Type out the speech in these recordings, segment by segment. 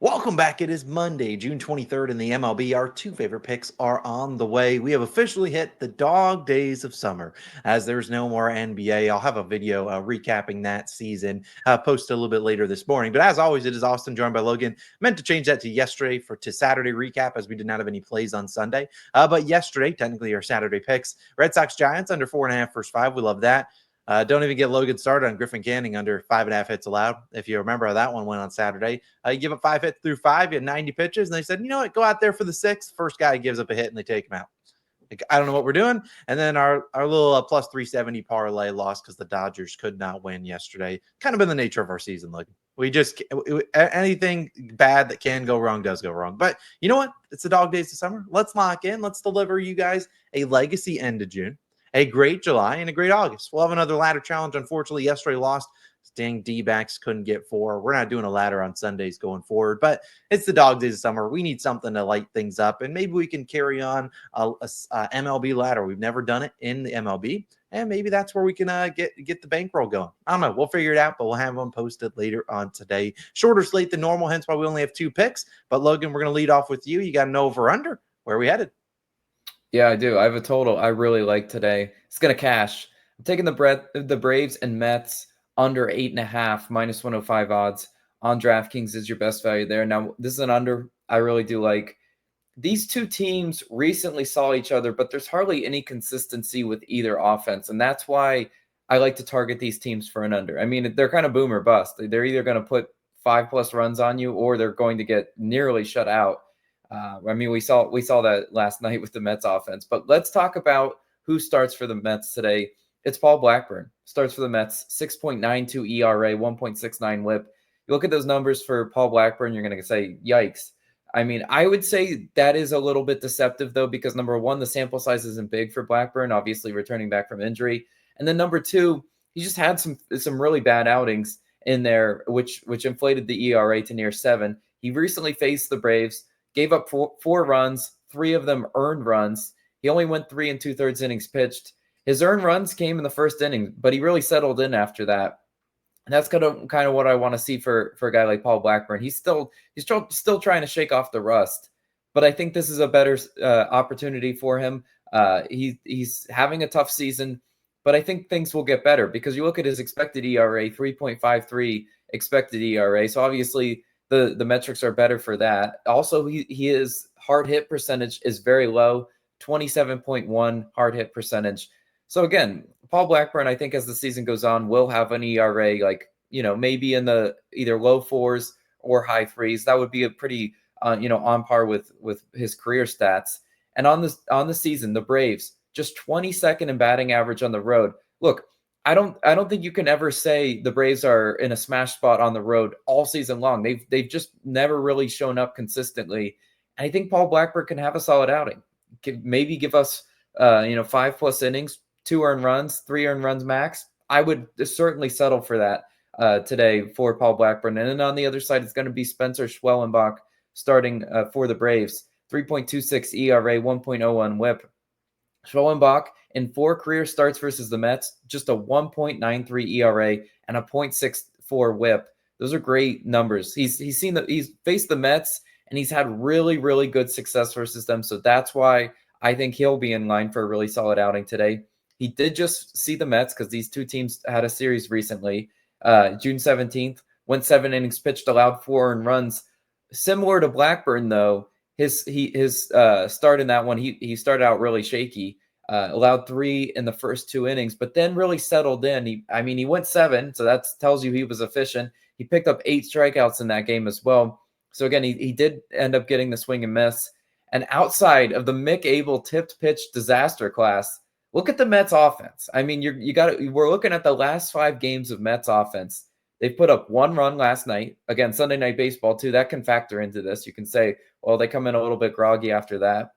Welcome back. It is Monday, June 23rd in the MLB. Our two favorite picks are on the way. We have officially hit the dog days of summer as there's no more NBA. I'll have a video recapping that season posted a little bit later this morning. But as always, it is Austin joined by Logan. Meant to change that to yesterday to Saturday recap as we did not have any plays on Sunday. But yesterday, technically our Saturday picks, Red Sox Giants under 4.5 first five. We love that. Don't even get Logan started on Griffin Canning under 5.5 hits allowed. If you remember how that one went on Saturday, you give up 5 hits through 5, you had 90 pitches, and they said, you know what, go out there for the 6th. First guy gives up a hit, and they take him out. Like, I don't know what we're doing. And then our little plus 370 parlay lost because the Dodgers could not win yesterday. Kind of been the nature of our season, Logan. Anything bad that can go wrong does go wrong. But you know what? It's the dog days of summer. Let's lock in. Let's deliver you guys a legacy end of June, a great July, and a great August. We'll have another ladder challenge. Unfortunately, yesterday lost. Dang, D-backs couldn't get 4. We're not doing a ladder on Sundays going forward, but it's the dog days of summer. We need something to light things up, and maybe we can carry on a MLB ladder. We've never done it in the MLB, and maybe that's where we can get the bankroll going. I don't know. We'll figure it out, but we'll have one posted later on today. Shorter slate than normal, hence why we only have 2 picks. But Logan, we're going to lead off with you. You got an over-under. Where are we headed? Yeah, I do. I have a total I really like today. It's going to cash. I'm taking the Braves and Mets under 8.5, minus 105 odds on DraftKings is your best value there. Now, this is an under I really do like. These two teams recently saw each other, but there's hardly any consistency with either offense, and that's why I like to target these teams for an under. I mean, they're kind of boom or bust. They're either going to put 5+ runs on you, or they're going to get nearly shut out. I mean, we saw that last night with the Mets offense. But let's talk about who starts for the Mets today. It's Paul Blackburn. Starts for the Mets, 6.92 ERA, 1.69 WHIP. You look at those numbers for Paul Blackburn, you're going to say, yikes. I mean, I would say that is a little bit deceptive, though, because number one, the sample size isn't big for Blackburn, obviously returning back from injury. And then number two, he just had some really bad outings in there, which inflated the ERA to near 7. He recently faced the Braves, gave up four runs, 3 of them earned runs. He only went 3 2/3 innings pitched. His earned runs came in the first inning, but he really settled in after that. And that's kind of what I want to see for a guy like Paul Blackburn. He's still trying to shake off the rust, but I think this is a better opportunity for him. He's having a tough season, but I think things will get better because you look at his expected ERA, 3.53 expected ERA. So obviously the metrics are better for that. Also, his hard hit percentage is very low, 27.1 hard hit percentage. So again, Paul Blackburn, I think as the season goes on, will have an ERA maybe in the either low 4s or high 3s. That would be a pretty on par with his career stats. And on the season, the Braves just 22nd in batting average on the road. Look, I don't think you can ever say the Braves are in a smash spot on the road all season long. They've just never really shown up consistently. And I think Paul Blackburn can have a solid outing. Maybe give us 5+ innings, 2 earned runs, 3 earned runs max. I would certainly settle for that today for Paul Blackburn. And then on the other side, it's going to be Spencer Schwellenbach starting for the Braves. 3.26 ERA, 1.01 WHIP. Schwellenbach in 4 career starts versus the Mets, just a 1.93 ERA and a 0.64 WHIP. Those are great numbers. He's faced the Mets and he's had really, really good success versus them. So that's why I think he'll be in line for a really solid outing today. He did just see the Mets because these two teams had a series recently. June 17th, went 7 innings pitched, allowed 4 earned runs. Similar to Blackburn, though, his start in that one, he started out really shaky. Allowed 3 in the first 2 innings, but then really settled in. He went 7, so that tells you he was efficient. He picked up 8 strikeouts in that game as well. So again, he did end up getting the swing and miss. And outside of the Mick Abel tipped pitch disaster class, look at the Mets offense. I mean, we're looking at the last 5 games of Mets offense. They put up 1 run last night. Again, Sunday Night Baseball too. That can factor into this. You can say, well, they come in a little bit groggy after that.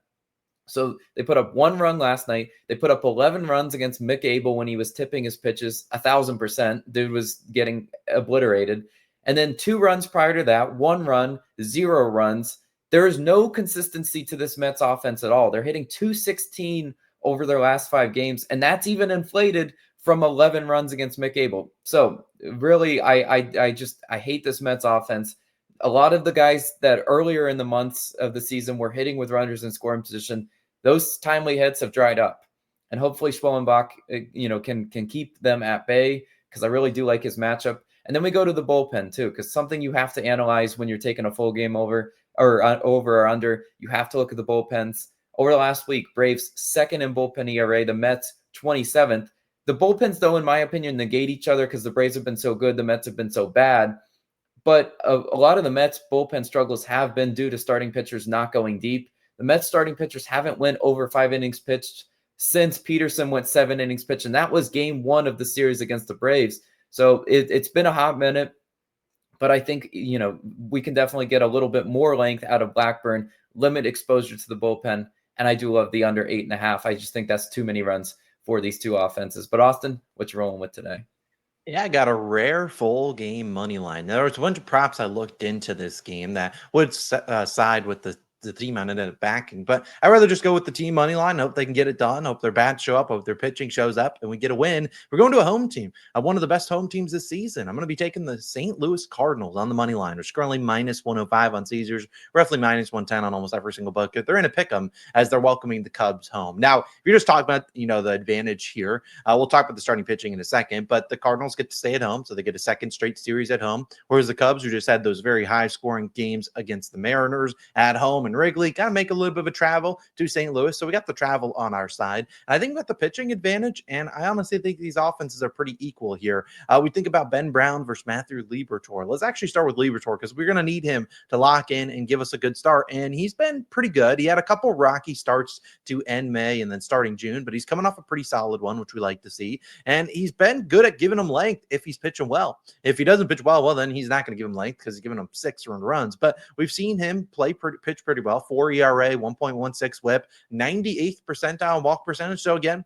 So they put up 1 run last night. They put up 11 runs against Mick Abel when he was tipping his pitches 1,000%. Dude was getting obliterated. And then 2 runs prior to that, 1 run, 0 runs. There is no consistency to this Mets offense at all. They're hitting .216 over their last 5 games, and that's even inflated from 11 runs against Mick Abel. So really, I hate this Mets offense. a lot of the guys that earlier in the months of the season were hitting with runners in scoring position, those timely hits have dried up. And hopefully Schwellenbach, can keep them at bay, because I really do like his matchup. And then we go to the bullpen too, because something you have to analyze when you're taking a full game over or under, you have to look at the bullpens. Over the last week, Braves second in bullpen ERA, the Mets 27th. The bullpens, though, in my opinion, negate each other because the Braves have been so good, the Mets have been so bad. But a lot of the Mets bullpen struggles have been due to starting pitchers not going deep. The Mets starting pitchers haven't went over 5 innings pitched since Peterson went 7 innings pitched, and that was game 1 of the series against the Braves. So it's been a hot minute, but I think, we can definitely get a little bit more length out of Blackburn, limit exposure to the bullpen, and I do love the under 8.5. I just think that's too many runs for these two offenses. But Austin, what you rolling with today? Yeah, I got a rare full game money line. There was a bunch of props I looked into this game that would side with the team I ended up backing, but I'd rather just go with the team money line. Hope they can get it done. Hope their bats show up. Hope their pitching shows up, and we get a win. We're going to a home team, one of the best home teams this season. I'm going to be taking the St. Louis Cardinals on the money line. We're currently minus 105 on Caesars, roughly minus 110 on almost every single bucket. They're in a pick 'em as they're welcoming the Cubs home. Now, if you're just talking about the advantage here, we'll talk about the starting pitching in a second, but the Cardinals get to stay at home, so they get a second straight series at home, whereas the Cubs, who just had those very high-scoring games against the Mariners at home and Wrigley, got to make a little bit of a travel to St. Louis, so we got the travel on our side. And I think we got the pitching advantage, and I honestly think these offenses are pretty equal here. We think about Ben Brown versus Matthew Liberatore. Let's actually start with Liberatore because we're going to need him to lock in and give us a good start, and he's been pretty good. He had a couple rocky starts to end May and then starting June, but he's coming off a pretty solid one, which we like to see. And he's been good at giving him length if he's pitching well. If he doesn't pitch well, then he's not going to give him length because he's giving him 6 earned runs. But we've seen him pitch pretty well. 4 ERA, 1.16 whip, 98th percentile walk percentage. So again,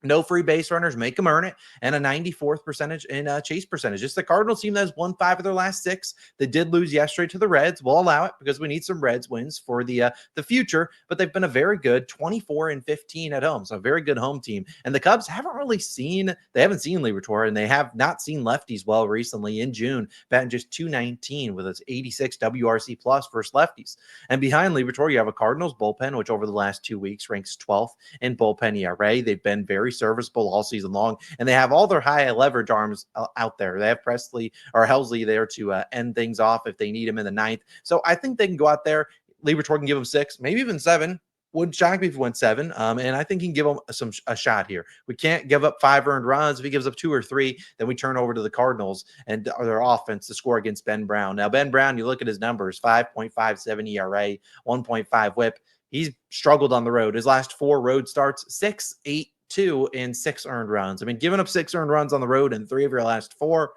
no free base runners, make them earn it, and a 94th percentage in chase percentage. It's the Cardinals team that has won 5 of their last 6. They did lose yesterday to the Reds. We'll allow it because we need some Reds wins for the future, but they've been a very good 24-15 at home, so a very good home team. And the Cubs haven't seen Liberatore, and they have not seen lefties well recently. In June, batting just 219 with its 86 WRC plus versus lefties. And behind Liberatore, you have a Cardinals bullpen, which over the last 2 weeks ranks 12th in bullpen ERA. They've been very serviceable all season long, and they have all their high leverage arms out there. They have Presley or Helsley there to end things off if they need him in the 9th. So I think they can go out there. Liberatore can give them 6, maybe even 7. Wouldn't shock me if he went 7. And I think he can give him a shot here. We can't give up 5 earned runs. If he gives up 2 or 3, then we turn over to the Cardinals and their offense to score against Ben Brown. Now, Ben Brown, you look at his numbers, 5.57 ERA, 1.5 whip. He's struggled on the road. His last 4 road starts, 6, 8, 2 and 6 earned runs. I mean, giving up 6 earned runs on the road in 3 of your last 4.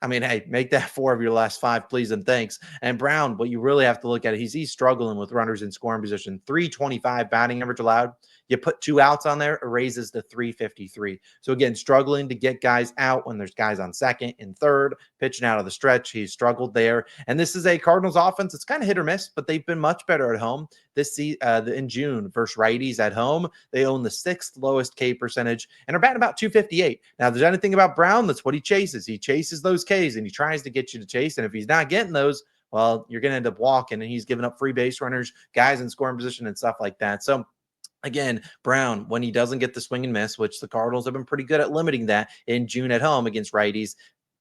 I mean, hey, make that 4 of your last 5, please and thanks. And Brown, what you really have to look at, he's struggling with runners in scoring position. 325 batting average allowed. You put 2 outs on there, it raises to 353. So again, struggling to get guys out when there's guys on second and third, pitching out of the stretch. He's struggled there. And this is a Cardinals offense. It's kind of hit or miss, but they've been much better at home in June versus righties at home. They own the 6th lowest K percentage and are batting about 258. Now, if there's anything about Brown, that's what he chases. He chases those Ks and he tries to get you to chase. And if he's not getting those, well, you're going to end up walking, and he's giving up free base runners, guys in scoring position and stuff like that. So again, Brown, when he doesn't get the swing and miss, which the Cardinals have been pretty good at limiting that in June at home against righties,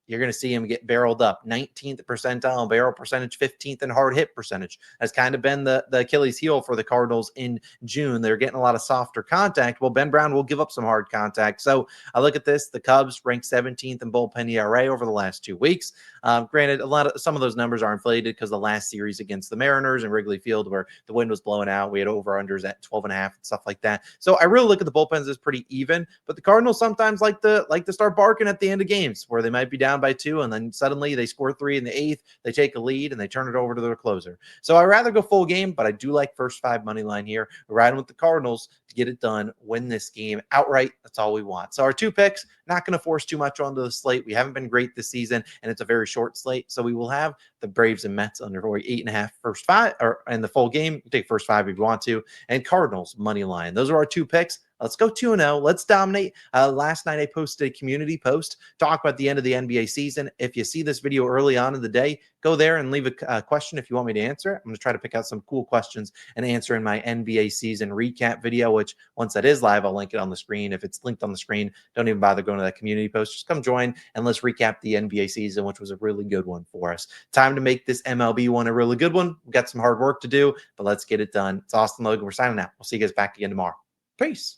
you're going to see him get barreled up. 19th percentile in barrel percentage, 15th in hard hit percentage. Has kind of been the Achilles heel for the Cardinals in June. They're getting a lot of softer contact. Well, Ben Brown will give up some hard contact. So I look at this. The Cubs ranked 17th in bullpen ERA over the last 2 weeks. Granted, some of those numbers are inflated because the last series against the Mariners in Wrigley Field, where the wind was blowing out, we had over-unders at 12.5 and stuff like that. So I really look at the bullpens as pretty even, but the Cardinals sometimes like to start barking at the end of games where they might be down by 2, and then suddenly they score 3 in the 8th, they take a lead, and they turn it over to their closer. So I'd rather go full game, but I do like first 5 money line here. We're riding with the Cardinals to get it done, win this game outright. That's all we want. So our 2 picks, not going to force too much onto the slate. We haven't been great this season, and it's a very short slate. So we will have the Braves and Mets under 8.5 first 5, or in the full game. You take first 5 if you want to, and Cardinals money line. Those are our 2 picks. Let's go 2-0. Let's dominate. Last night, I posted a community post talk about the end of the NBA season. If you see this video early on in the day, go there and leave a question if you want me to answer it. I'm going to try to pick out some cool questions and answer in my NBA season recap video, which once that is live, I'll link it on the screen. If it's linked on the screen, don't even bother going to that community post. Just come join and let's recap the NBA season, which was a really good one for us. Time to make this MLB one a really good one. We've got some hard work to do, but let's get it done. It's Austin Logan. We're signing out. We'll see you guys back again tomorrow. Peace.